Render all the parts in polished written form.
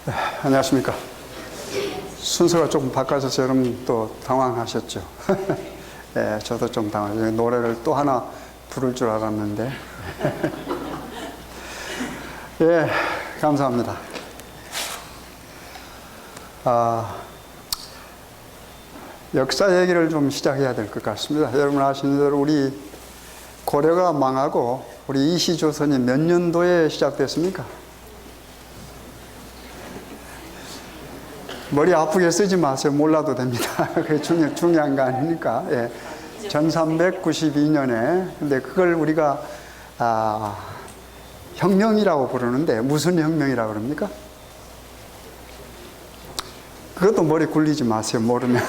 안녕하십니까. 순서가 조금 바꿔져서 여러분 또 당황하셨죠. 예, 저도 좀 당황해요. 노래를 또 하나 부를 줄 알았는데. 예, 감사합니다. 역사 얘기를 좀 시작해야 될 것 같습니다. 여러분 아시는 대로 우리 고려가 망하고 우리 이시조선이 몇 년도에 시작됐습니까? 머리 아프게 쓰지 마세요. 몰라도 됩니다. 그게 중요한 거 아니니까. 예. 1392년에, 근데 그걸 우리가, 혁명이라고 부르는데, 무슨 혁명이라고 그럽니까? 그것도 머리 굴리지 마세요. 모르면.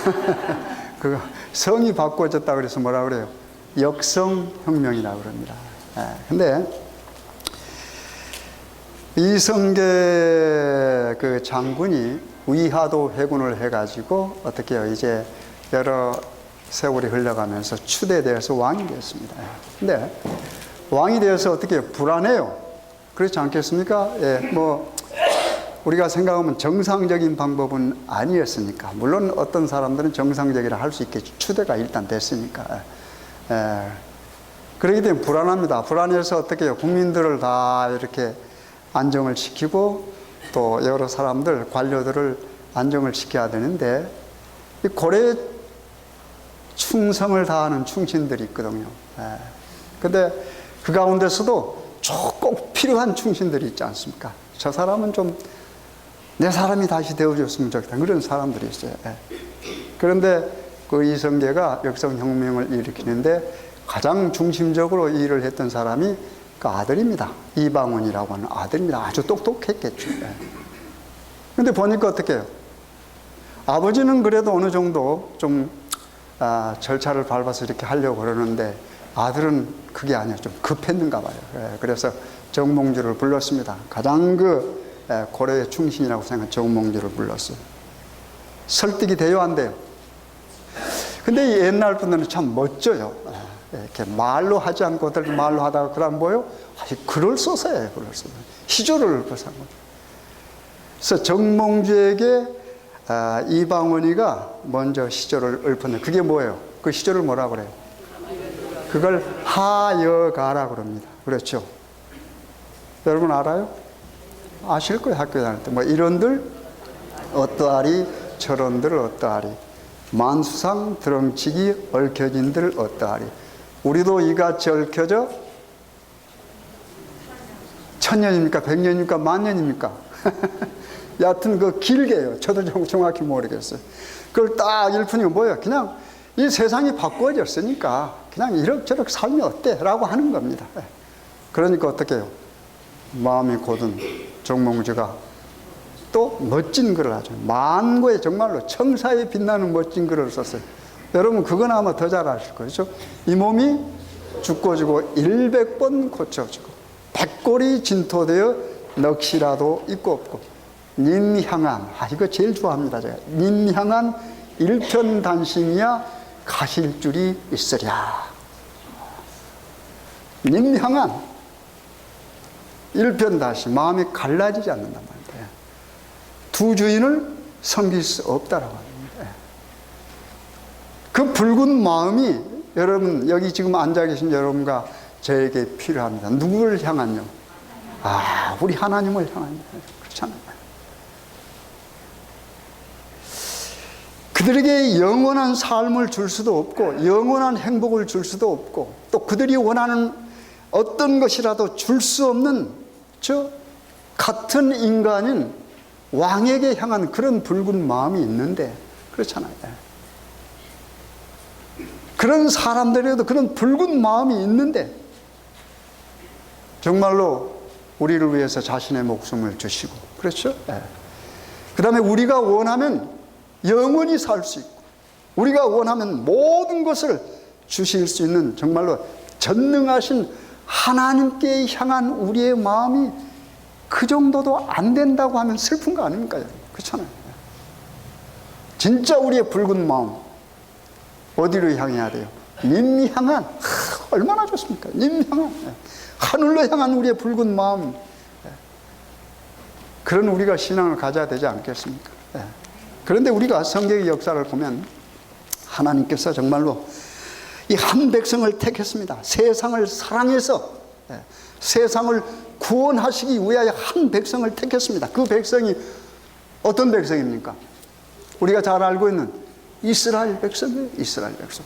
그 성이 바꿔졌다 그래서 뭐라 그래요? 역성혁명이라고 그럽니다. 예. 근데, 이성계 그 장군이 위하도 회군을 해가지고 어떻게 해요? 이제 여러 세월이 흘러가면서 추대되어서 왕이 되었습니다. 근데 왕이 되어서 어떻게 해요? 불안해요. 그렇지 않겠습니까? 예, 뭐 우리가 생각하면 정상적인 방법은 아니었으니까. 물론 어떤 사람들은 정상적이라 할 수 있겠죠. 추대가 일단 됐으니까. 예. 그렇기 때문에 불안합니다. 불안해서 어떻게 해요? 국민들을 다 이렇게 안정을 시키고 또 여러 사람들, 관료들을 안정을 시켜야 되는데 이 고래에 충성을 다하는 충신들이 있거든요. 근데 그 가운데서도 꼭 필요한 충신들이 있지 않습니까? 저 사람은 좀 내 사람이 다시 되어줬으면 좋겠다. 그런 사람들이 있어요. 그런데 그 이성계가 역성혁명을 일으키는데 가장 중심적으로 일을 했던 사람이 그 아들입니다. 이방원이라고 하는 아들입니다. 아주 똑똑했겠죠. 근데 보니까 어떻게 해요? 아버지는 그래도 어느 정도 좀 절차를 밟아서 이렇게 하려고 그러는데 아들은 그게 아니에요. 좀 급했는가 봐요. 그래서 정몽주를 불렀습니다. 가장 그 고려의 충신이라고 생각한 정몽주를 불렀어요. 설득이 돼요, 안 돼요? 근데 이 옛날 분들은 참 멋져요. 이렇게 말로 하지 않고들 말로 하다가 그럼 뭐요? 글을 써서 해요. 글을 써서. 시조를 읊어서 한 거죠. 그래서 정몽주에게 이방원이가 먼저 시조를 읊었는데 그게 뭐예요? 그 시조를 뭐라고 그래요? 그걸 하여가라고 그럽니다. 그렇죠? 여러분 알아요? 아실 거예요. 학교 다닐 때. 뭐 이런들 어떠하리 저런들 어떠하리 만수상 드렁치기 얽혀진들 어떠하리. 우리도 이같이 얽혀져 천년입니까? 백년입니까? 만년입니까? 여하튼 그 길게요. 저도 정확히 모르겠어요. 그걸 딱 읊으니까 뭐예요? 그냥 이 세상이 바꿔졌으니까 그냥 이럭저럭 살면 어때? 라고 하는 겁니다. 그러니까 어떻게 해요? 마음이 고든 정몽주가 또 멋진 글을 하죠. 만고에 정말로 청사에 빛나는 멋진 글을 썼어요. 여러분 그건 아마 더 잘 아실 거예요. 그렇죠? 이 몸이 죽고 지고 100번 고쳐지고 백골이 진토되어 넋이라도 있고 없고 님향한 이거 제일 좋아합니다. 제가 님향한 일편단심이야 가실 줄이 있으랴. 님향한 일편단심 마음이 갈라지지 않는단 말이에요. 두 주인을 섬길 수 없다라고 합니다. 그 붉은 마음이 여러분 여기 지금 앉아 계신 여러분과 저에게 필요합니다. 누구를 향한요? 우리 하나님을 향한. 그렇잖아요. 그들에게 영원한 삶을 줄 수도 없고 영원한 행복을 줄 수도 없고 또 그들이 원하는 어떤 것이라도 줄 수 없는 저 같은 인간인 왕에게 향한 그런 붉은 마음이 있는데 그렇잖아요. 그런 사람들에도 그런 붉은 마음이 있는데 정말로 우리를 위해서 자신의 목숨을 주시고 그렇죠? 그 다음에 우리가 원하면 영원히 살 수 있고 우리가 원하면 모든 것을 주실 수 있는 정말로 전능하신 하나님께 향한 우리의 마음이 그 정도도 안 된다고 하면 슬픈 거 아닙니까? 그렇잖아요. 진짜 우리의 붉은 마음 어디로 향해야 돼요? 님 향한 얼마나 좋습니까? 님 향한 하늘로 향한 우리의 붉은 마음 그런 우리가 신앙을 가져야 되지 않겠습니까? 그런데 우리가 성경의 역사를 보면 하나님께서 정말로 이 한 백성을 택했습니다. 세상을 사랑해서 세상을 구원하시기 위하여 한 백성을 택했습니다. 그 백성이 어떤 백성입니까? 우리가 잘 알고 있는 이스라엘 백성이에요. 이스라엘 백성.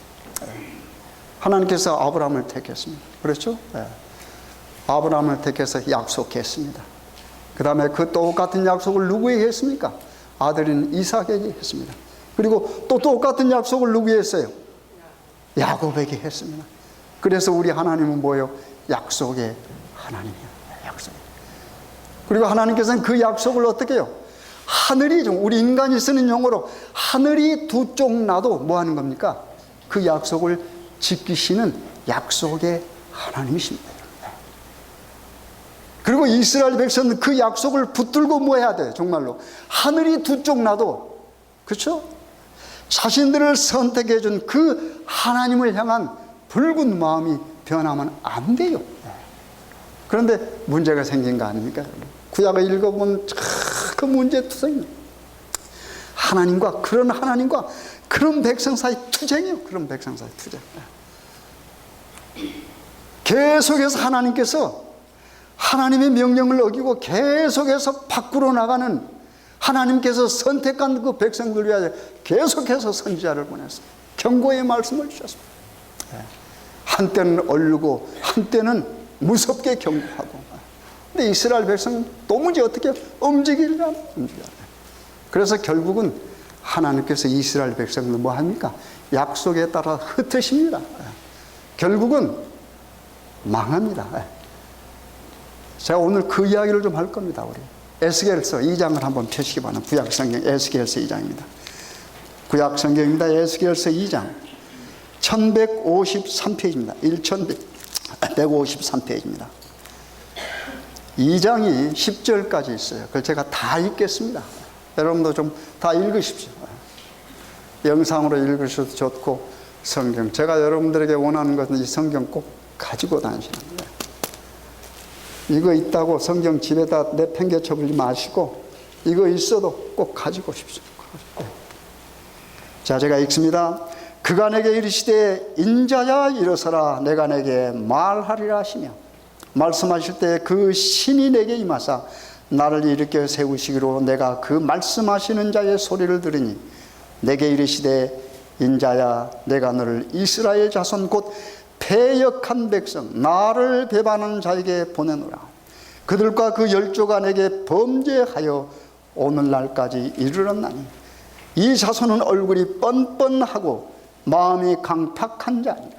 하나님께서 아브라함을 택했습니다. 그렇죠? 아브라함을 택해서 약속했습니다. 그 다음에 그 똑같은 약속을 누구에게 했습니까? 아들인 이삭에게 했습니다. 그리고 또 똑같은 약속을 누구에게 했어요? 야곱에게 했습니다. 그래서 우리 하나님은 뭐예요? 약속의 하나님이에요. 약속. 그리고 하나님께서는 그 약속을 어떻게 해요? 하늘이 좀, 우리 인간이 쓰는 용어로 하늘이 두 쪽 나도 뭐 하는 겁니까? 그 약속을 지키시는 약속의 하나님이십니다. 그리고 이스라엘 백성은 그 약속을 붙들고 뭐 해야 돼요? 정말로 하늘이 두 쪽 나도, 그렇죠? 자신들을 선택해 준 그 하나님을 향한 붉은 마음이 변하면 안 돼요. 그런데 문제가 생긴 거 아닙니까? 구약을 읽어보면 그 문제투성이에요. 하나님과 그런 백성 사이 투쟁이에요. 그런 백성 사이 투쟁. 계속해서 하나님께서 하나님의 명령을 어기고 계속해서 밖으로 나가는 하나님께서 선택한 그 백성들 위하여 계속해서 선지자를 보냈어요. 경고의 말씀을 주셨습니다. 한때는 얼르고 한때는 무섭게 경고하고. 근데 이스라엘 백성은 도무지 어떻게 움직이려고. 그래서 결국은 하나님께서 이스라엘 백성들 뭐 합니까? 약속에 따라 흩으십니다. 결국은 망합니다. 제가 오늘 그 이야기를 좀 할 겁니다. 우리 에스겔서 2장을 한번 펴시기 바랍니다. 구약성경 에스겔서 2장입니다. 구약성경입니다. 에스겔서 2장 1153페이지입니다. 1153페이지입니다. 2장이 10절까지 있어요. 그걸 제가 다 읽겠습니다. 여러분도 좀 다 읽으십시오. 영상으로 읽으셔도 좋고, 성경, 제가 여러분들에게 원하는 것은 이 성경 꼭 가지고 다니시는 거예요. 이거 있다고 성경 집에다 내팽개쳐 버리지 마시고, 이거 있어도 꼭 가지고 오십시오. 자, 제가 읽습니다. 그가 내게 이르시되 인자야 일어서라, 내가 내게 말하리라 하시며, 말씀하실 때 그 신이 내게 임하사 나를 일으켜 세우시기로 내가 그 말씀하시는 자의 소리를 들으니 내게 이르시되 인자야 내가 너를 이스라엘 자손 곧 패역한 백성 나를 배반하는 자에게 보내노라. 그들과 그 열조가 내게 범죄하여 오늘날까지 이르렀나니 이 자손은 얼굴이 뻔뻔하고 마음이 강팍한 자니라.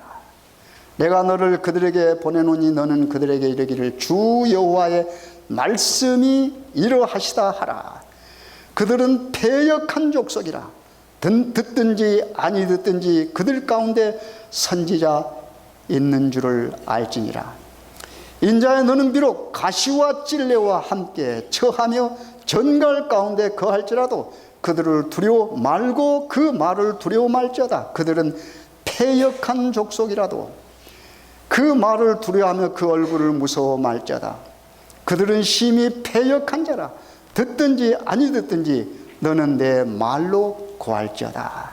내가 너를 그들에게 보내노니 너는 그들에게 이르기를 주 여호와의 말씀이 이러하시다 하라. 그들은 패역한 족속이라. 듣든지 아니 듣든지 그들 가운데 선지자 있는 줄을 알지니라. 인자야 너는 비록 가시와 찔레와 함께 처하며 전갈 가운데 거할지라도 그들을 두려워 말고 그 말을 두려워 말지어다. 그들은 패역한 족속이라도 그 말을 두려워하며 그 얼굴을 무서워 말지어다. 그들은 심히 패역한 자라. 듣든지 아니 듣든지 너는 내 말로 고할지어다.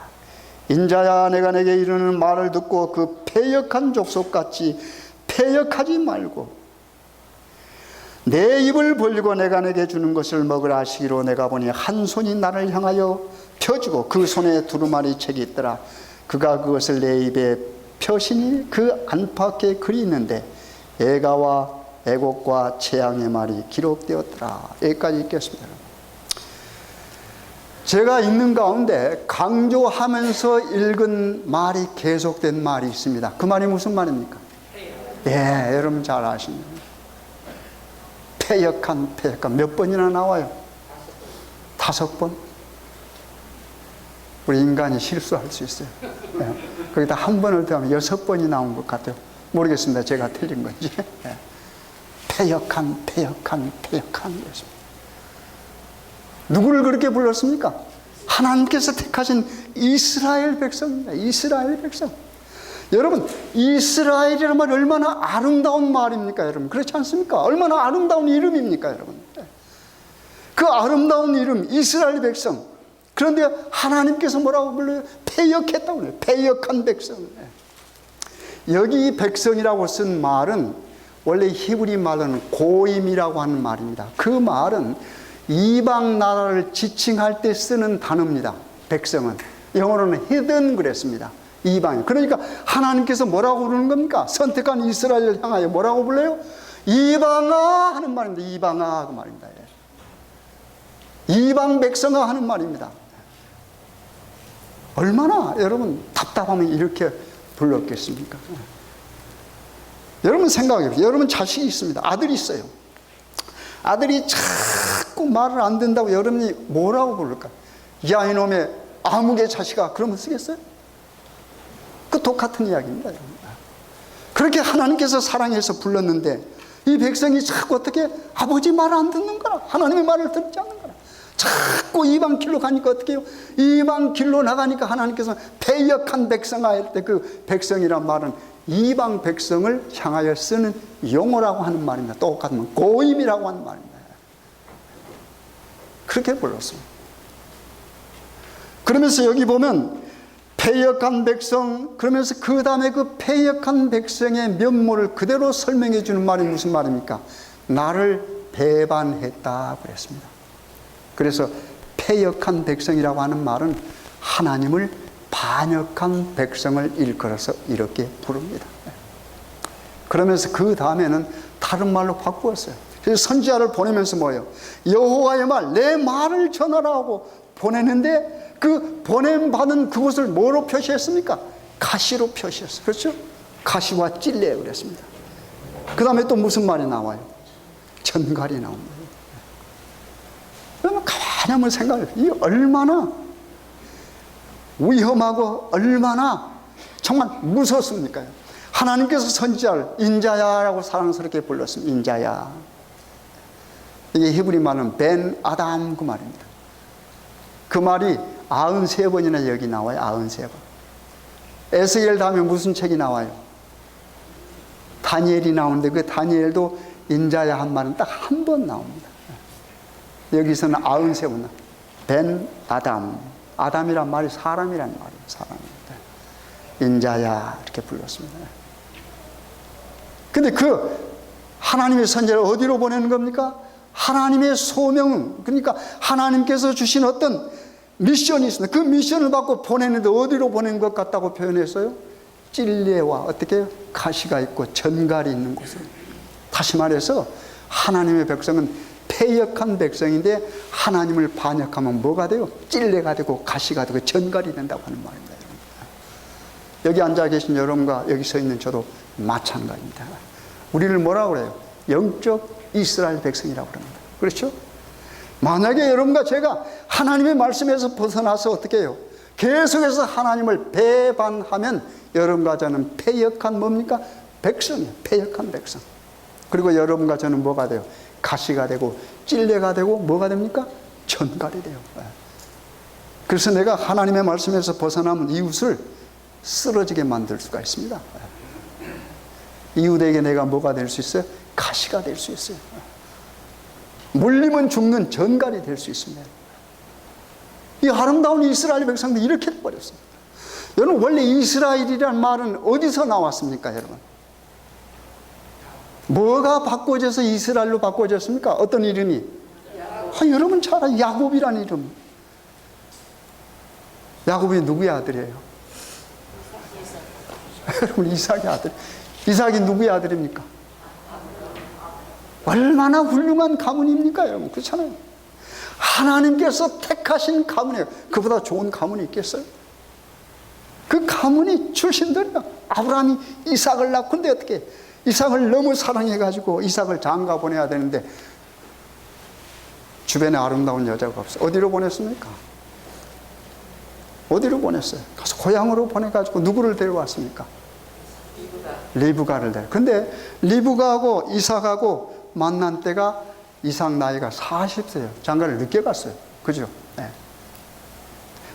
인자야 내가 내게 이르는 말을 듣고 그 패역한 족속같이 패역하지 말고 내 입을 벌리고 내가 내게 주는 것을 먹으라 하시기로 내가 보니 한 손이 나를 향하여 펴주고 그 손에 두루마리 책이 있더라. 그가 그것을 내 입에 펴시니 그 안팎에 글이 있는데 애가와 애곡과 재앙의 말이 기록되었더라. 여기까지 읽겠습니다. 제가 읽는 가운데 강조하면서 읽은 말이 계속된 말이 있습니다. 그 말이 무슨 말입니까? 예, 여러분 잘 아십니다. 패역한 몇 번이나 나와요? 5번. 우리 인간이 실수할 수 있어요. 예. 거기다 한 번을 더하면 6번이 나온 것 같아요. 모르겠습니다. 제가 틀린 건지. 예. 패역한 그랬습니다. 누구를 그렇게 불렀습니까? 하나님께서 택하신 이스라엘 백성입니다. 이스라엘 백성. 여러분, 이스라엘이라는 말 얼마나 아름다운 말입니까, 여러분? 그렇지 않습니까? 얼마나 아름다운 이름입니까, 여러분? 그 아름다운 이름 이스라엘 백성. 그런데 하나님께서 뭐라고 불러요? 패역했다고 그래요. 패역한 백성. 여기 백성이라고 쓴 말은 원래 히브리 말로는 고임이라고 하는 말입니다. 그 말은 이방 나라를 지칭할 때 쓰는 단어입니다. 백성은. 영어로는 heathen 그랬습니다. 이방. 그러니까 하나님께서 뭐라고 부르는 겁니까? 선택한 이스라엘을 향하여 뭐라고 불러요? 이방아 하는 말입니다. 이방아 그 말입니다. 이방 백성아 하는 말입니다. 얼마나 여러분 답답하면 이렇게 불렀겠습니까? 여러분 생각해보세요. 여러분 자식이 있습니다. 아들이 있어요. 아들이 자꾸 말을 안 듣는다고 여러분이 뭐라고 부를까? 야 이놈의 아무개 자식아 그러면 쓰겠어요? 그 똑같은 이야기입니다. 그렇게 하나님께서 사랑해서 불렀는데 이 백성이 자꾸 어떻게 아버지 말을 안 듣는 거라, 하나님의 말을 듣지 않는 거라, 자꾸 이방 길로 가니까 어떻게 해요? 이방 길로 나가니까 하나님께서 패역한 백성아 할 때 그 백성이란 말은 이방 백성을 향하여 쓰는 용어라고 하는 말입니다. 똑같은 고임이라고 하는 말입니다. 그렇게 불렀습니다. 그러면서 여기 보면 패역한 백성, 그러면서 그 다음에 그 패역한 백성의 면모를 그대로 설명해 주는 말이 무슨 말입니까? 나를 배반했다 그랬습니다. 그래서 패역한 백성이라고 하는 말은 하나님을 반역한 백성을 일컬어서 이렇게 부릅니다. 그러면서 그 다음에는 다른 말로 바꾸었어요. 그래서 선지자를 보내면서 뭐예요? 여호와의 말, 내 말을 전하라 하고 보내는데 그 보냄받은 그곳을 뭐로 표시했습니까? 가시로 표시했어요. 그렇죠? 가시와 찔레 그랬습니다. 그 다음에 또 무슨 말이 나와요? 전갈이 나옵니다. 그러면 가만히 한번 생각해요. 이게 얼마나 위험하고 얼마나 정말 무섭습니까? 하나님께서 선지자를 인자야라고 사랑스럽게 불렀습니다. 인자야. 이게 히브리 말은 벤 아담 그 말입니다. 그 말이 93번이나 여기 나와요. 93번. 에스겔 다음에 무슨 책이 나와요? 다니엘이 나오는데 그 다니엘도 인자야 한 말은 딱 한 번 나옵니다. 여기서는 93번. 벤 아담. 아담이란 말이 사람이란 말이에요. 사람입니다. 인자야 이렇게 불렀습니다. 근데 그 하나님의 선지자를 어디로 보내는 겁니까? 하나님의 소명, 그러니까 하나님께서 주신 어떤 미션이 있습니다. 그 미션을 받고 보내는데 어디로 보낸 것 같다고 표현했어요? 찔레와 어떻게 가시가 있고 전갈이 있는 곳으로. 다시 말해서 하나님의 백성은 패역한 백성인데 하나님을 반역하면 뭐가 돼요? 찔레가 되고 가시가 되고 전갈이 된다고 하는 말입니다. 여기 앉아 계신 여러분과 여기 서 있는 저도 마찬가지입니다. 우리를 뭐라고 그래요? 영적 이스라엘 백성이라고 그럽니다. 그렇죠? 만약에 여러분과 제가 하나님의 말씀에서 벗어나서 어떻게 해요? 계속해서 하나님을 배반하면 여러분과 저는 패역한 뭡니까? 백성이에요. 패역한 백성. 그리고 여러분과 저는 뭐가 돼요? 가시가 되고 찔레가 되고 뭐가 됩니까? 전갈이 돼요. 그래서 내가 하나님의 말씀에서 벗어나면 이웃을 쓰러지게 만들 수가 있습니다. 이웃에게 내가 뭐가 될 수 있어요? 가시가 될 수 있어요. 물리면 죽는 전갈이 될 수 있습니다. 이 아름다운 이스라엘 백성도 이렇게 돼버렸습니다. 여러분 원래 이스라엘이란 말은 어디서 나왔습니까 여러분? 뭐가 바꿔져서 이스라엘로 바꿔졌습니까? 어떤 이름이? 여러분 잘 알아요. 야곱이라는 이름. 야곱이 누구의 아들이에요? 여러분 이삭의 아들. 이삭이 누구의 아들입니까? 얼마나 훌륭한 가문입니까 여러분? 그렇잖아요. 하나님께서 택하신 가문이에요. 그보다 좋은 가문이 있겠어요? 그 가문이 출신들이야. 아브라함이 이삭을 낳고인데 어떻게 이삭을 너무 사랑해가지고 이삭을 장가 보내야 되는데 주변에 아름다운 여자가 없어. 어디로 보냈습니까? 어디로 보냈어요? 가서 고향으로 보내가지고 누구를 데려왔습니까? 리브가를 데려. 근데 리브가하고 이삭하고 만난 때가 이삭 나이가 40세예요. 장가를 늦게 갔어요. 그죠? 네.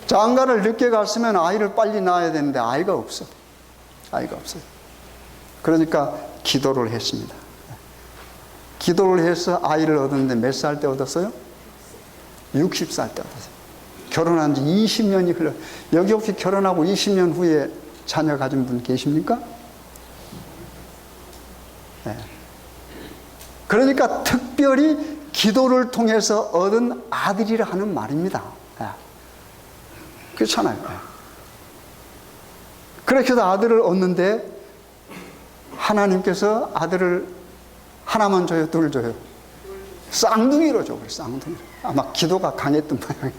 장가를 늦게 갔으면 아이를 빨리 낳아야 되는데 아이가 없어. 아이가 없어요. 그러니까 기도를 했습니다. 기도를 해서 아이를 얻었는데 몇 살 때 얻었어요? 60살 때가 됐어요. 결혼한 지 20년이 흘러. 여기 혹시 결혼하고 20년 후에 자녀 가진 분 계십니까? 네. 그러니까 특별히 기도를 통해서 얻은 아들이라 하는 말입니다. 네. 그렇잖아요. 네. 그렇게 해서 아들을 얻는데 하나님께서 아들을 하나만 줘요, 둘 줘요? 쌍둥이로 줘, 쌍둥이로. 아마 기도가 강했던 모양이에요.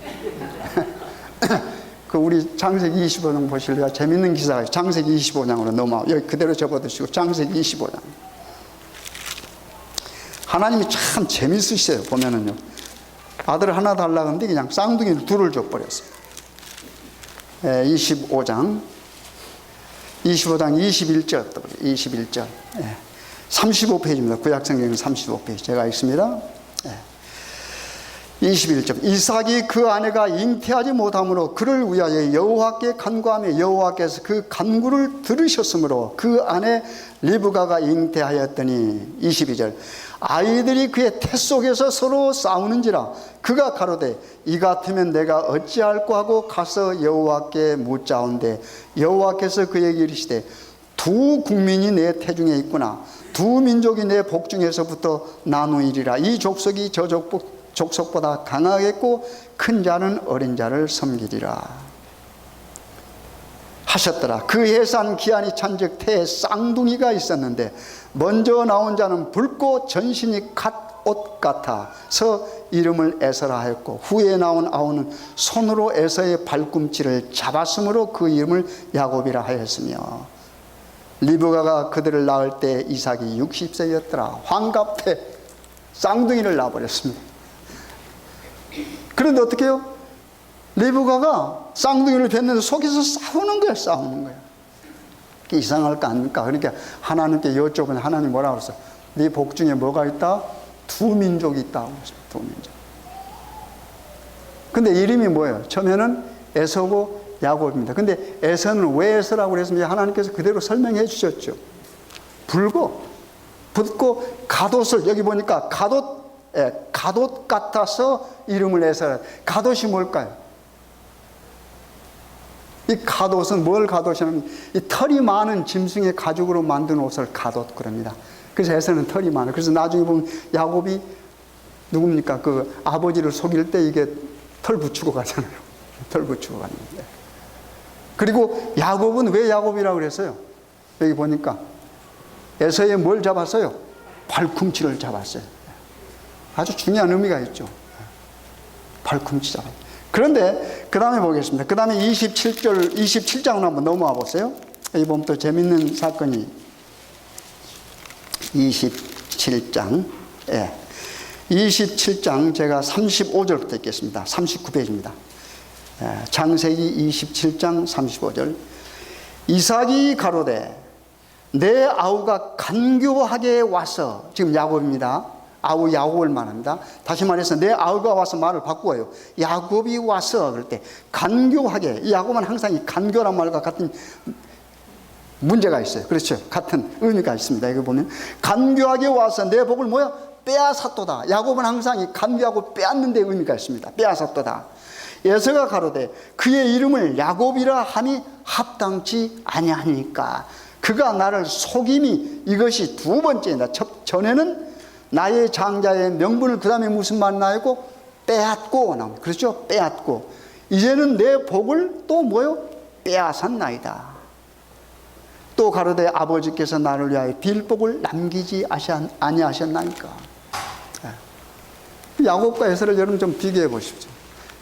그 우리 창세기 25장 보실래요? 재밌는 기사가 있어요. 창세기 25장으로 넘어와. 여기 그대로 접어두시고 창세기 25장. 하나님이 참 재밌으세요. 보면은요. 아들을 하나 달라고 하는데 그냥 쌍둥이를 둘을 줘버렸어요. 25장 21절부터 21절. 35페이지입니다. 구약성경은 35페이지. 제가 읽습니다. 21절. 이삭이 그 아내가 잉태하지 못함으로 그를 위하여 여호와께 간구하며 여호와께서 그 간구를 들으셨으므로 그 아내 리브가가 잉태하였더니 22절. 아이들이 그의 태 속에서 서로 싸우는지라 그가 가로되 이 같으면 내가 어찌할꼬 하고 가서 여호와께 묻자온대 여호와께서 그에게 이르시되 두 국민이 내 태중에 있구나 두 민족이 내 복중에서부터 나누이리라 이 족속이 저 족속보다 강하겠고 큰 자는 어린 자를 섬기리라 하셨더라. 그 해산 기한이 찬즉 태에 쌍둥이가 있었는데 먼저 나온 자는 붉고 전신이 갓 옷 같아서 이름을 에서라 하였고 후에 나온 아우는 손으로 에서의 발꿈치를 잡았으므로 그 이름을 야곱이라 하였으며 리브가가 그들을 낳을 때 이삭이 60세였더라. 환갑 때 쌍둥이를 낳아버렸습니다. 그런데 어떻게 해요? 리브가가 쌍둥이를 뵀는데 속에서 싸우는 거예요. 싸우는 거예요. 이상할까 아닙니까? 그러니까 하나님께 여쭤보면 하나님 뭐라고 그랬어요? 네 복중에 뭐가 있다? 두 민족이 있다고 그랬어요. 두 민족. 근데 이름이 뭐예요? 처음에는 에서고 야곱입니다. 근데 에서는 왜 에서라고 그랬습니까? 하나님께서 그대로 설명해 주셨죠. 붉고 붓고 갓옷을 여기 보니까 갓옷 같아서 이름을 에서라. 갓옷이 뭘까요? 이 갓옷은 뭘 갓옷이냐면 이 털이 많은 짐승의 가죽으로 만든 옷을 갓옷 그럽니다. 그래서 에서는 털이 많아요. 그래서 나중에 보면 야곱이 누굽니까? 그 아버지를 속일 때 이게 털 붙이고 가잖아요. 털 붙이고 가는 거예요. 그리고 야곱은 왜 야곱이라고 그랬어요? 여기 보니까 에서의 뭘 잡았어요? 발꿈치를 잡았어요. 아주 중요한 의미가 있죠. 발꿈치 잡았어요. 그런데 그 다음에 보겠습니다. 그 다음에 27장으로 한번 넘어와 보세요. 여기 보면 또 재밌는 사건이 27장 27장 제가 35절부터 읽겠습니다. 39페이지입니다. 창세기 27장 35절. 이삭이 가로되 내 아우가 간교하게 와서, 지금 야곱입니다. 아우 야곱을 말합니다. 다시 말해서 내 아우가 와서 말을 바꾸어요. 야곱이 와서 그럴 때 간교하게, 이 야곱은 항상 이 간교란 말과 같은 문제가 있어요. 그렇죠. 같은 의미가 있습니다. 여기 보면 간교하게 와서 내 복을 뭐야? 빼앗았도다. 야곱은 항상 이 간교하고 빼앗는 데 의미가 있습니다. 빼앗았도다. 에서가 가로되 그의 이름을 야곱이라 함이 합당치 아니하니까 그가 나를 속임이 이것이 두 번째이다. 전에는 나의 장자의 명분을, 그 다음에 무슨 말 나오고 빼앗고 나옵니다. 그렇죠? 빼앗고. 이제는 내 복을 또 뭐요? 빼앗았나이다. 또 가로되 아버지께서 나를 위하여 빌복을 남기지 아니하셨나이까. 야곱과 에서를 여러분 좀 비교해 보십시오.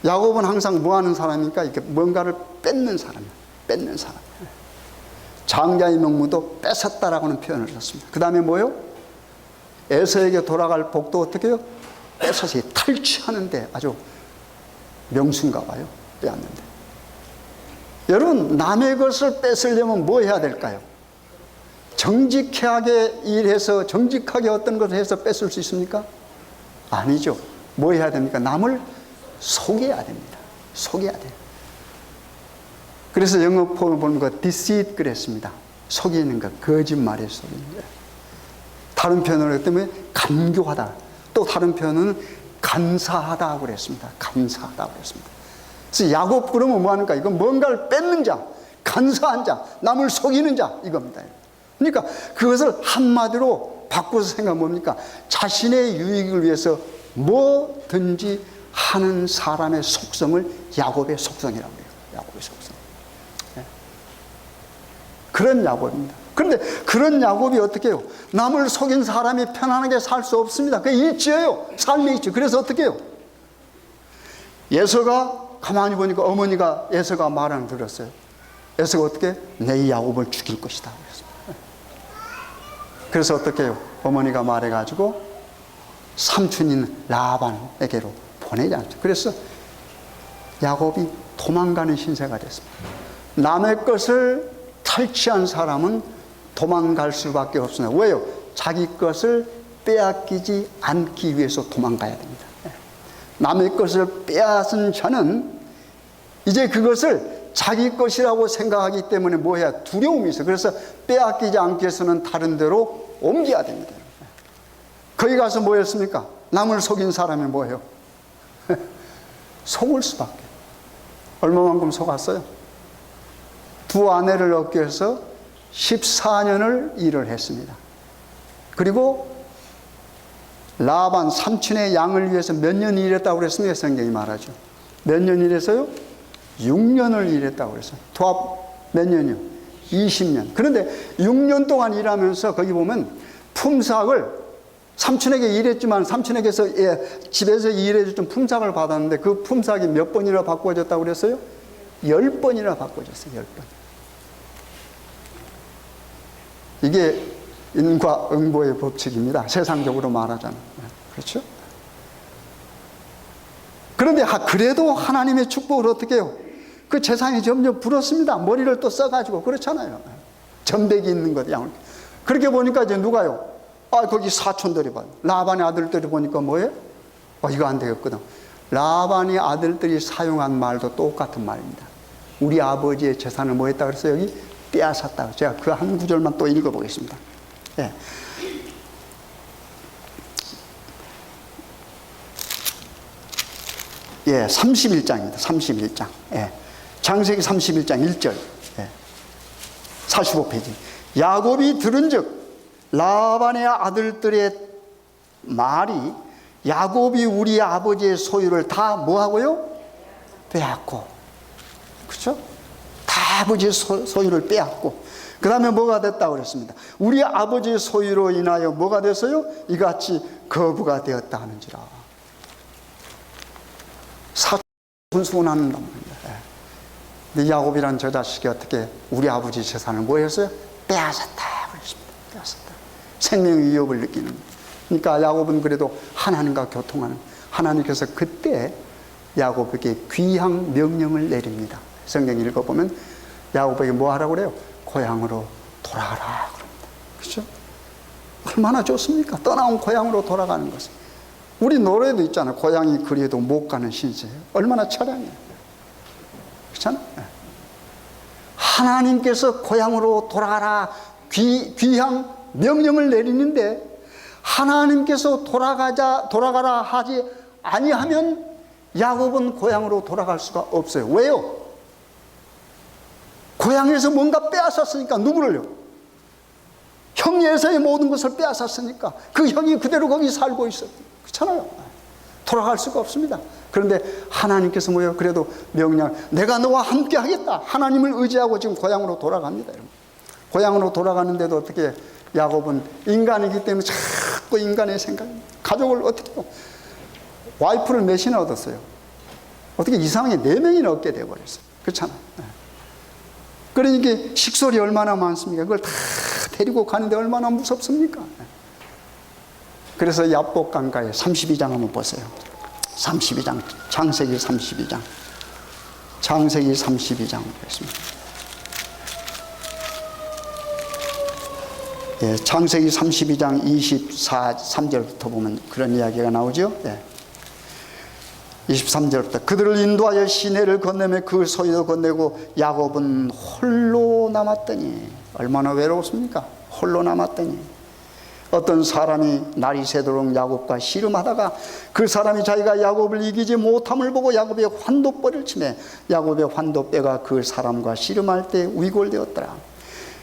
야곱은 항상 뭐 하는 사람이니까 이렇게 뭔가를 뺏는 사람이에요. 뺏는 사람. 장자의 명분도 뺏었다라고는 표현을 했습니다. 그 다음에 뭐요? 에서에게 돌아갈 복도 어떻게 해요? 뺏어서 탈취하는데 아주 명수인가 봐요. 빼앗는데. 여러분, 남의 것을 뺏으려면 뭐 해야 될까요? 정직하게 일해서, 정직하게 어떤 것을 해서 뺏을 수 있습니까? 아니죠. 뭐 해야 됩니까? 남을 속여야 됩니다. 속여야 돼요. 그래서 영어 포함을 보는 거 deceit 그랬습니다. 속이는 것, 거짓말에 속이는 것. 다른 표현으로 했기 때문에 간교하다. 또 다른 표현은 간사하다고 그랬습니다. 간사하다고 그랬습니다. 그래서 야곱 그러면 뭐 하는가? 이건 뭔가를 뺏는 자, 간사한 자, 남을 속이는 자 이겁니다. 그러니까 그것을 한마디로 바꿔서 생각하면 뭡니까? 자신의 유익을 위해서 뭐든지 하는 사람의 속성을 야곱의 속성이라고 해요. 야곱의 속성. 네. 그런 야곱입니다. 그런데 그런 야곱이 어떻게 해요? 남을 속인 사람이 편안하게 살 수 없습니다. 그게 일지예요. 삶의 일지. 그래서 어떻게 해요? 에서가 가만히 보니까 어머니가 에서가 말을 들었어요. 에서가 어떻게? 내 이 야곱을 죽일 것이다. 그래서 어떻게 해요? 어머니가 말해가지고 삼촌인 라반에게로 보내지 않죠. 그래서 야곱이 도망가는 신세가 됐습니다. 남의 것을 탈취한 사람은 도망갈 수밖에 없습니다. 왜요? 자기 것을 빼앗기지 않기 위해서 도망가야 됩니다. 남의 것을 빼앗은 자는 이제 그것을 자기 것이라고 생각하기 때문에 뭐야? 두려움이 있어요. 그래서 빼앗기지 않기 위해서는 다른 데로 옮겨야 됩니다. 거기 가서 뭐였습니까? 남을 속인 사람이 뭐예요? 속을 수밖에. 얼마만큼 속았어요? 두 아내를 얻기 위해서 14년을 일을 했습니다. 그리고 라반 삼촌의 양을 위해서 몇 년 일했다고 그랬습니까? 성경이 말하죠. 몇 년 일했어요? 6년을 일했다고 그랬어요. 도합 몇 년이요? 20년. 그런데 6년 동안 일하면서 거기 보면 품삯을 삼촌에게 일했지만 삼촌에게서 집에서 일해줬던 품삯을 받았는데 그 품삯이 몇 번이나 바꿔졌다고 그랬어요? 10번이나 바꿔졌어요. 10번. 이게 인과응보의 법칙입니다. 세상적으로 말하자면. 그렇죠? 그런데 그래도 하나님의 축복을 어떻게 해요? 그 재산이 점점 불었습니다. 머리를 또 써가지고. 그렇잖아요. 점백이 있는 것, 양을. 그렇게 보니까 이제 누가요? 거기 사촌들이 봐요. 라반의 아들들이 보니까 뭐예요? 이거 안 되겠거든. 라반의 아들들이 사용한 말도 똑같은 말입니다. 우리 아버지의 재산을 뭐 했다 그랬어요? 여기 빼앗았다. 제가 그 한 구절만 또 읽어보겠습니다. 예. 예, 31장입니다. 31장. 예. 창세기 31장 1절. 예. 45페이지. 야곱이 들은즉 라반의 아들들의 말이 야곱이 우리 아버지의 소유를 다 뭐하고요? 빼앗고. 그렇죠? 다 아버지의 소유를 빼앗고. 그 다음에 뭐가 됐다고 그랬습니다. 우리 아버지의 소유로 인하여 뭐가 됐어요? 이같이 거부가 되었다 하는지라. 사촌순환한단 말입니다. 근데 야곱이란 저 자식이 어떻게 우리 아버지 재산을 뭐 했어요? 빼앗았다 그랬습니다. 빼앗았다. 생명의 위협을 느끼는. 그러니까 야곱은 그래도 하나님과 교통하는, 하나님께서 그때 야곱에게 귀향 명령을 내립니다. 성경 읽어보면 야곱에게 뭐 하라고 그래요? 고향으로 돌아가라 그럽니다. 그렇죠? 얼마나 좋습니까? 떠나온 고향으로 돌아가는 것은. 우리 노래도 있잖아요. 고향이 그리워도 못 가는 신세. 얼마나 처량해요. 그렇잖아요. 하나님께서 고향으로 돌아가라 귀향 명령을 내리는데 하나님께서 돌아가라 하지 아니하면 야곱은 고향으로 돌아갈 수가 없어요. 왜요? 고향에서 뭔가 빼앗았으니까. 누구를요? 형 에서의 모든 것을 빼앗았으니까 그 형이 그대로 거기 살고 있어요. 그렇잖아요. 돌아갈 수가 없습니다. 그런데 하나님께서 뭐예요? 그래도 명령, 내가 너와 함께 하겠다. 하나님을 의지하고 지금 고향으로 돌아갑니다. 여러분. 고향으로 돌아가는데도 어떻게 야곱은 인간이기 때문에 자꾸 인간의 생각입니다. 가족을 어떻게 해요? 와이프를 몇이나 얻었어요? 어떻게 이상하게 4명이나 얻게 돼버렸어요. 그렇잖아요. 그러니까 식솔이 얼마나 많습니까? 그걸 다 데리고 가는데 얼마나 무섭습니까? 그래서 야복강가에 32장 한번 보세요. 32장, 창세기 32장. 창세기 32장 보겠습니다. 예, 창세기 32장 23절부터 보면 그런 이야기가 나오죠. 예. 23절부터 그들을 인도하여 시내를 건네며 그 소유도 건네고 야곱은 홀로 남았더니, 얼마나 외로웠습니까? 홀로 남았더니 어떤 사람이 날이 새도록 야곱과 씨름하다가 그 사람이 자기가 야곱을 이기지 못함을 보고 야곱의 환도뼈를 치매 야곱의 환도뼈가 그 사람과 씨름할 때 위골되었더라.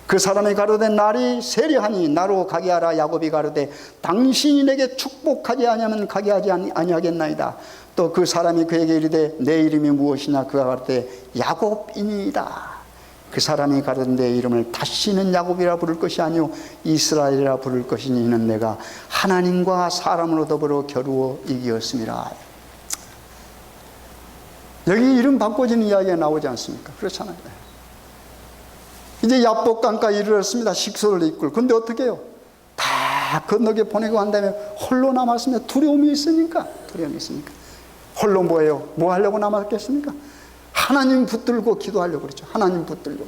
그 사람이 가로되 날이 세려하니 나로 가게 하라. 야곱이 가로되 당신이 내게 축복하지 아니하면 가게 하지 아니하겠나이다. 또 그 사람이 그에게 이르되 내 이름이 무엇이냐. 그가 가로되 야곱이니이다. 그 사람이 가로되 내 이름을 다시는 야곱이라 부를 것이 아니요 이스라엘이라 부를 것이니 이는 내가 하나님과 사람으로 더불어 겨루어 이기었음이라. 여기 이름 바꿔지는 이야기가 나오지 않습니까? 그렇잖아요. 이제 야복강가에 이르렀습니다. 식소를 이끌. 근데 어떻게 해요? 다 건너게 보내고 한 다음에 홀로 남았으면 두려움이 있으니까. 홀로 뭐예요? 뭐 하려고 남았겠습니까? 하나님 붙들고 기도하려고 그랬죠. 하나님 붙들려고.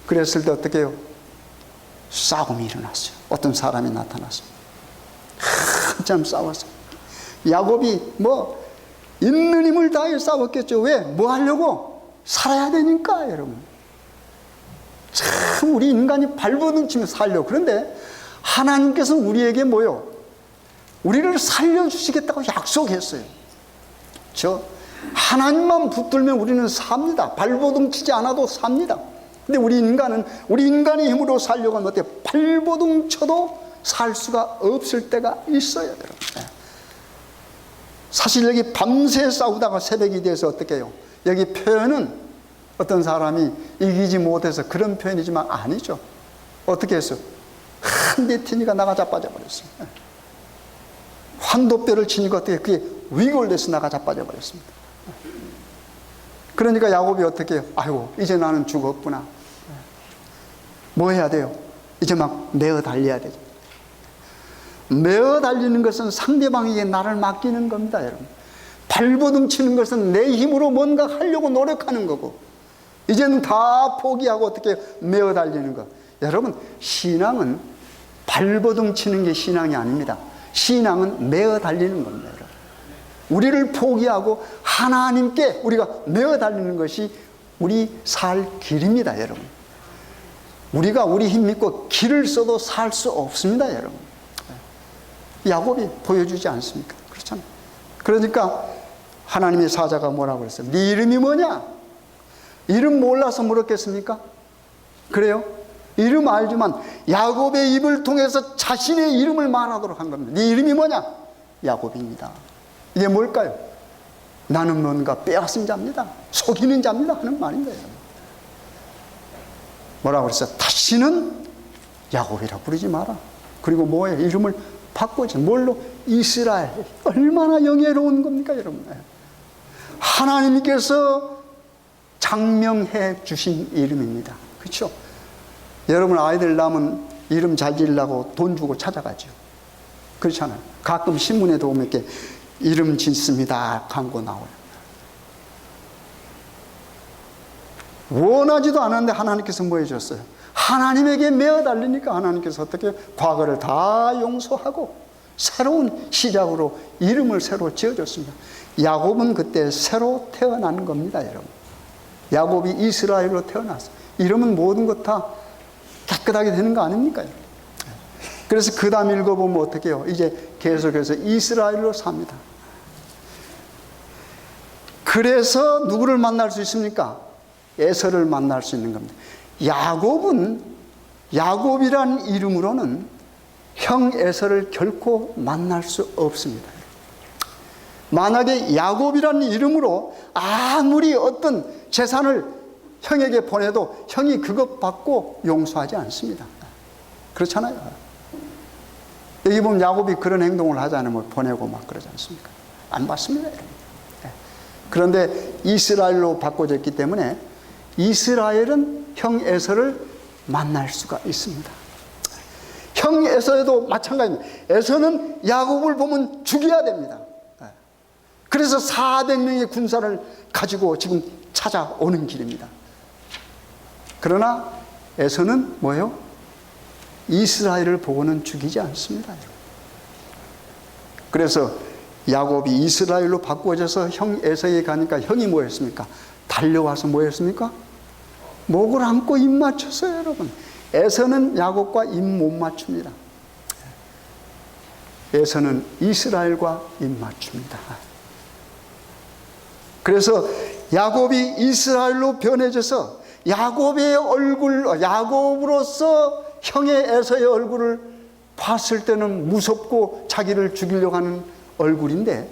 그랬을 때 어떻게 해요? 싸움이 일어났어요. 어떤 사람이 나타났어요. 한참 싸웠어요. 야곱이 뭐 있는 힘을 다해 싸웠겠죠. 왜? 뭐 하려고? 살아야 되니까, 여러분. 참 우리 인간이 발버둥 치며 살려고. 그런데 하나님께서는 우리에게 뭐요? 우리를 살려주시겠다고 약속했어요. 하나님만 붙들면 우리는 삽니다. 발버둥 치지 않아도 삽니다. 근데 우리 인간의 힘으로 살려고 하면 어때요? 발버둥 쳐도 살 수가 없을 때가 있어요, 여러분. 사실 여기 밤새 싸우다가 새벽이 돼서 어떻게 해요? 여기 표현은 어떤 사람이 이기지 못해서 그런 표현이지만 아니죠. 어떻게 했어요? 한 대 티니까 나가 자빠져 버렸어요. 환도뼈를 치니까 어떻게 그게 위골돼서 나가 자빠져 버렸습니다. 그러니까 야곱이 어떻게 해요? 아이고 이제 나는 죽었구나. 뭐 해야 돼요? 이제 막 메어 달려야 되죠. 메어 달리는 것은 상대방에게 나를 맡기는 겁니다, 여러분. 발버둥 치는 것은 내 힘으로 뭔가 하려고 노력하는 거고, 이제는 다 포기하고 어떻게 메어 달리는 거. 여러분, 신앙은 발버둥 치는 게 신앙이 아닙니다. 신앙은 메어 달리는 겁니다, 여러분. 우리를 포기하고 하나님께 우리가 메어 달리는 것이 우리 살 길입니다, 여러분. 우리가 우리 힘 믿고 길을 써도 살 수 없습니다, 여러분. 야곱이 보여주지 않습니까? 그렇잖아요. 그러니까 하나님의 사자가 뭐라고 그랬어요? 네 이름이 뭐냐? 이름 몰라서 물었겠습니까? 그래요? 이름 알지만 야곱의 입을 통해서 자신의 이름을 말하도록 한 겁니다. 네 이름이 뭐냐? 야곱입니다. 이게 뭘까요? 나는 뭔가 빼앗은 자입니다. 속이는 자입니다 하는 말인데요. 뭐라고 그랬어요? 다시는 야곱이라 부르지 마라. 그리고 뭐예요? 이름을 바꾸지. 뭘로? 이스라엘. 얼마나 영예로운 겁니까, 여러분? 하나님께서 장명해 주신 이름입니다. 그렇죠? 여러분 아이들 낳으면 이름 잘 지으려고 돈 주고 찾아가죠. 그렇잖아요. 가끔 신문에도 보면 이렇게 이름 짓습니다 광고 나와요. 원하지도 않았는데 하나님께서 뭐 해줬어요? 하나님에게 메어 달리니까 하나님께서 어떻게 과거를 다 용서하고 새로운 시작으로 이름을 새로 지어줬습니다. 야곱은 그때 새로 태어난 겁니다, 여러분. 야곱이 이스라엘로 태어났어요. 이러면 모든 것 다 깨끗하게 되는 거 아닙니까? 그래서 그 다음 읽어보면 어떻게 해요? 이제 계속해서 이스라엘로 삽니다. 그래서 누구를 만날 수 있습니까? 에서를 만날 수 있는 겁니다. 야곱은 야곱이란 이름으로는 형 에서를 결코 만날 수 없습니다. 만약에 야곱이라는 이름으로 아무리 어떤 재산을 형에게 보내도 형이 그것 받고 용서하지 않습니다. 그렇잖아요. 여기 보면 야곱이 그런 행동을 하지 않으면 보내고 막 그러지 않습니까? 안 받습니다. 그런데 이스라엘로 바꿔졌기 때문에 이스라엘은 형 에서를 만날 수가 있습니다. 형 에서에도 마찬가지입니다. 에서는 야곱을 보면 죽여야 됩니다. 그래서 400명의 군사를 가지고 지금 찾아오는 길입니다. 그러나 에서는 뭐예요? 이스라엘을 보고는 죽이지 않습니다. 그래서 야곱이 이스라엘로 바꿔져서 형 에서에 가니까 형이 뭐 했습니까? 달려와서 뭐 했습니까? 목을 안고 입 맞췄어요, 여러분. 에서는 야곱과 입 못 맞춥니다. 에서는 이스라엘과 입맞춥니다. 그래서 야곱이 이스라엘로 변해져서 야곱의 얼굴, 야곱으로서 형의 에서의 얼굴을 봤을 때는 무섭고 자기를 죽이려고 하는 얼굴인데,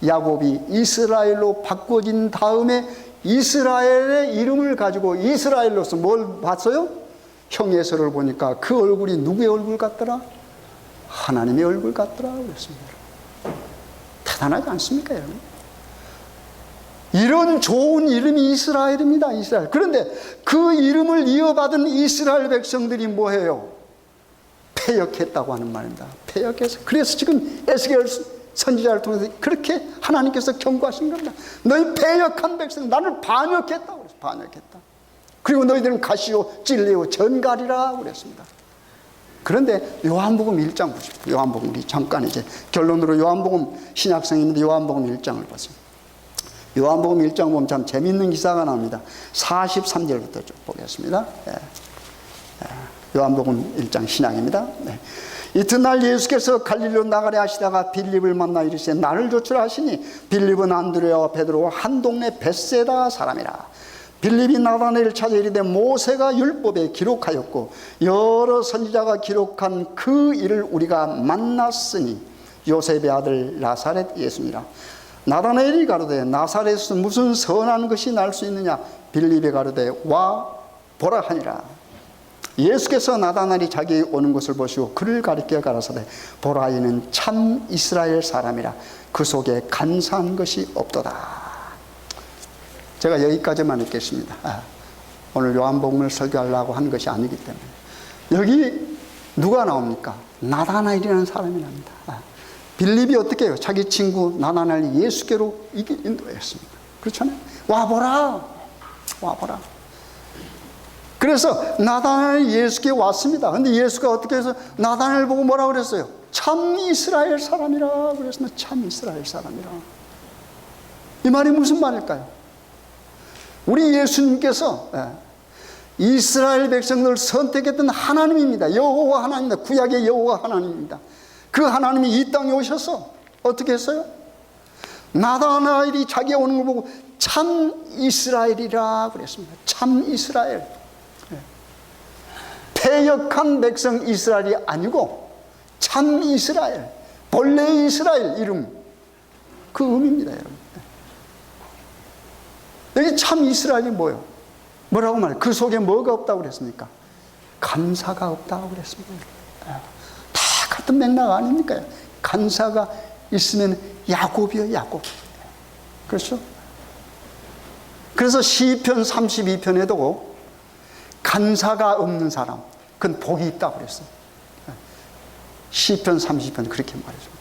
야곱이 이스라엘로 바꿔진 다음에 이스라엘의 이름을 가지고 이스라엘로서 뭘 봤어요? 형 에서를 보니까 그 얼굴이 누구의 얼굴 같더라? 하나님의 얼굴 같더라 그랬습니다. 대단하지 않습니까, 여러분? 이런 좋은 이름이 이스라엘입니다. 이스라엘. 그런데 그 이름을 이어받은 이스라엘 백성들이 뭐해요? 패역했다고 하는 말입니다. 패역해서. 그래서 지금 에스겔 선지자를 통해서 그렇게 하나님께서 경고하신 겁니다. 너희 패역한 백성, 나를 반역했다고 그랬어요. 반역했다. 그리고 너희들은 가시오 찔레오 전갈이라 그랬습니다. 그런데 요한복음 1장 보십시오. 요한복음, 우리 잠깐 이제 결론으로 요한복음, 신약성인데 요한복음 1장을 보세요. 요한복음 1장 보면 참 재미있는 기사가 나옵니다. 43절부터 쭉 보겠습니다. 요한복음 1장 신약입니다. 이튿날 예수께서 갈릴리로 나가려 하시다가 빌립을 만나 이르시되 나를 조출하시니 빌립은 안드레와 베드로와 한 동네 벳세다 사람이라. 빌립이 나다나엘을 찾아 이르되 모세가 율법에 기록하였고 여러 선지자가 기록한 그 일을 우리가 만났으니 요셉의 아들 나사렛 예수니라. 나다나엘이 가로되 나사렛에서 무슨 선한 것이 날 수 있느냐? 빌립이 가로되 와 보라 하니라. 예수께서 나다나엘이 자기 오는 것을 보시고 그를 가리켜 가라사대 보라 이는 참 이스라엘 사람이라. 그 속에 간사한 것이 없도다. 제가 여기까지만 읽겠습니다. 오늘 요한복음을 설교하려고 한 것이 아니기 때문에. 여기 누가 나옵니까? 나다나엘이라는 사람이 납니다. 빌립이 어떻게 해요? 자기 친구 나다나엘이 예수께로 인도했습니다. 그렇잖아요. 와보라. 와보라. 그래서 나다나엘이 예수께 왔습니다. 근데 예수가 어떻게 해서 나다나엘 보고 뭐라고 그랬어요? 참 이스라엘 사람이라 그랬습니다. 참 이스라엘 사람이라. 이 말이 무슨 말일까요? 우리 예수님께서 이스라엘 백성들을 선택했던 하나님입니다. 여호와 하나님입니다. 구약의 여호와 하나님입니다. 그 하나님이 이 땅에 오셔서 어떻게 했어요? 나다나엘이 자기 오는 걸 보고 참 이스라엘이라 그랬습니다. 참 이스라엘. 패역한 백성 이스라엘이 아니고 참 이스라엘, 본래의 이스라엘 이름, 그 의미입니다, 여러분. 여기 참 이스라엘이 뭐예요? 뭐라고 말해요? 그 속에 뭐가 없다고 그랬습니까? 간사가 없다고 그랬습니다. 다 같은 맥락 아닙니까? 간사가 있으면 야곱이요, 야곱. 그렇죠? 그래서 시편 32편에도 간사가 없는 사람, 그건 복이 있다고 그랬어요. 시편 30편 그렇게 말해줍니다.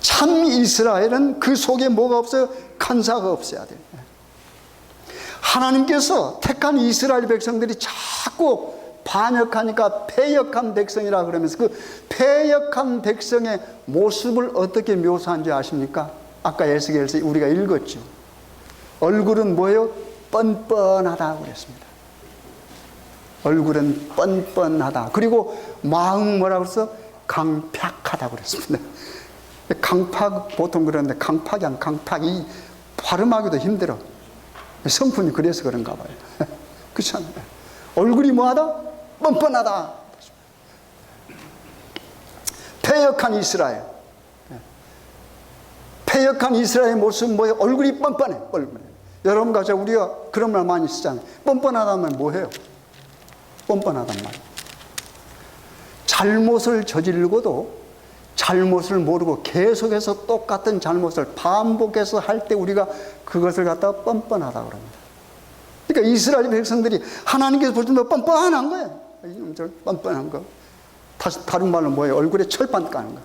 참 이스라엘은 그 속에 뭐가 없어요? 간사가 없어야 돼요. 하나님께서 택한 이스라엘 백성들이 자꾸 반역하니까 패역한 백성이라 그러면서 그 패역한 백성의 모습을 어떻게 묘사한지 아십니까? 아까 에스겔에서 우리가 읽었죠. 얼굴은 뭐예요? 뻔뻔하다 그랬습니다. 얼굴은 뻔뻔하다. 그리고 마음 뭐라고 그랬어? 강팍하다 그랬습니다. 강팍 보통 그러는데 강팍이 아니라 강팍이 발음하기도 힘들어. 성품이 그래서 그런가 봐요. 그렇잖아요. 얼굴이 뭐하다? 뻔뻔하다. 패역한 이스라엘. 패역한 이스라엘의 모습은 뭐예요? 얼굴이 뻔뻔해. 뻔뻔해. 여러분 가서 우리가 그런 말 많이 쓰잖아요. 뻔뻔하다면 뭐해요? 뻔뻔하단 말이에요. 잘못을 저지르고도 잘못을 모르고 계속해서 똑같은 잘못을 반복해서 할 때 우리가 그것을 갖다가 뻔뻔하다 그럽니다. 그러니까 이스라엘 백성들이 하나님께서 볼 때 뻔뻔한 거예요. 뻔뻔한 거. 다른 말로 뭐예요? 얼굴에 철판 까는 거.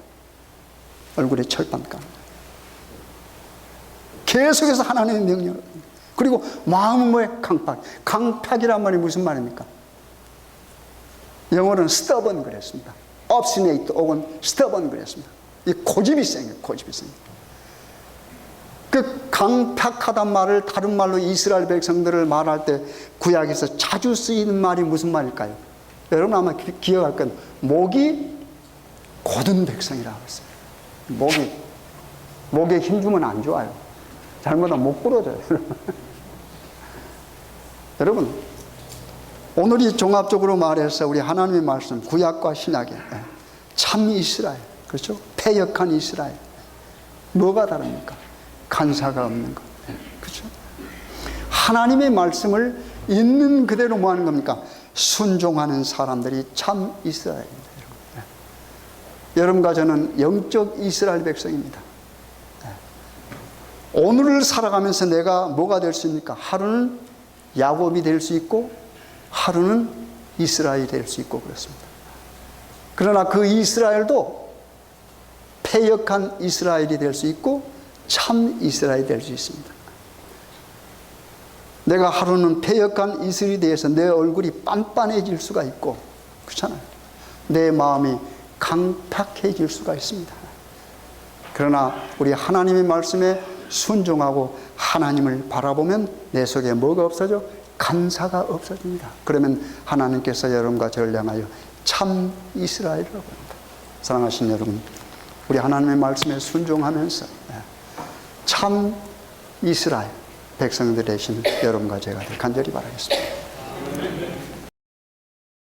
얼굴에 철판 까는 거. 계속해서 하나님의 명령을. 그리고 마음은 뭐예요? 강팍. 강팍이란 말이 무슨 말입니까? 영어로는 stubborn 그랬습니다. obstinate 혹은 stubborn 그랬습니다. 이 고집이 생겨요. 고집이 생겨요. 그 강팍하단 말을 다른 말로 이스라엘 백성들을 말할 때 구약에서 자주 쓰이는 말이 무슨 말일까요? 여러분 아마 기억할 건 목이 곧은 백성이라고 했어요. 목에 힘 주면 안 좋아요. 잘못하면 못 부러져요. 여러분, 오늘이 종합적으로 말해서 우리 하나님의 말씀, 구약과 신약에 참 이스라엘, 그렇죠? 패역한 이스라엘. 뭐가 다릅니까? 간사가 없는 것. 그렇죠? 하나님의 말씀을 있는 그대로 뭐 하는 겁니까? 순종하는 사람들이 참 이스라엘입니다. 여러분과 저는 영적 이스라엘 백성입니다. 오늘을 살아가면서 내가 뭐가 될 수 있습니까? 하루는 야곱이 될 수 있고 하루는 이스라엘이 될 수 있고 그렇습니다. 그러나 그 이스라엘도 패역한 이스라엘이 될 수 있고 참 이스라엘이 될 수 있습니다. 내가 하루는 패역한 이스라엘에 대해서 내 얼굴이 빤빤해질 수가 있고, 그렇잖아요. 내 마음이 강팍해질 수가 있습니다. 그러나 우리 하나님의 말씀에 순종하고 하나님을 바라보면 내 속에 뭐가 없어져? 간사가 없어집니다. 그러면 하나님께서 여러분과 저를 향하여 참 이스라엘이라고 합니다. 사랑하신 여러분, 우리 하나님의 말씀에 순종하면서 참 이스라엘 백성들 되신 여러분과 제가 간절히 바라겠습니다.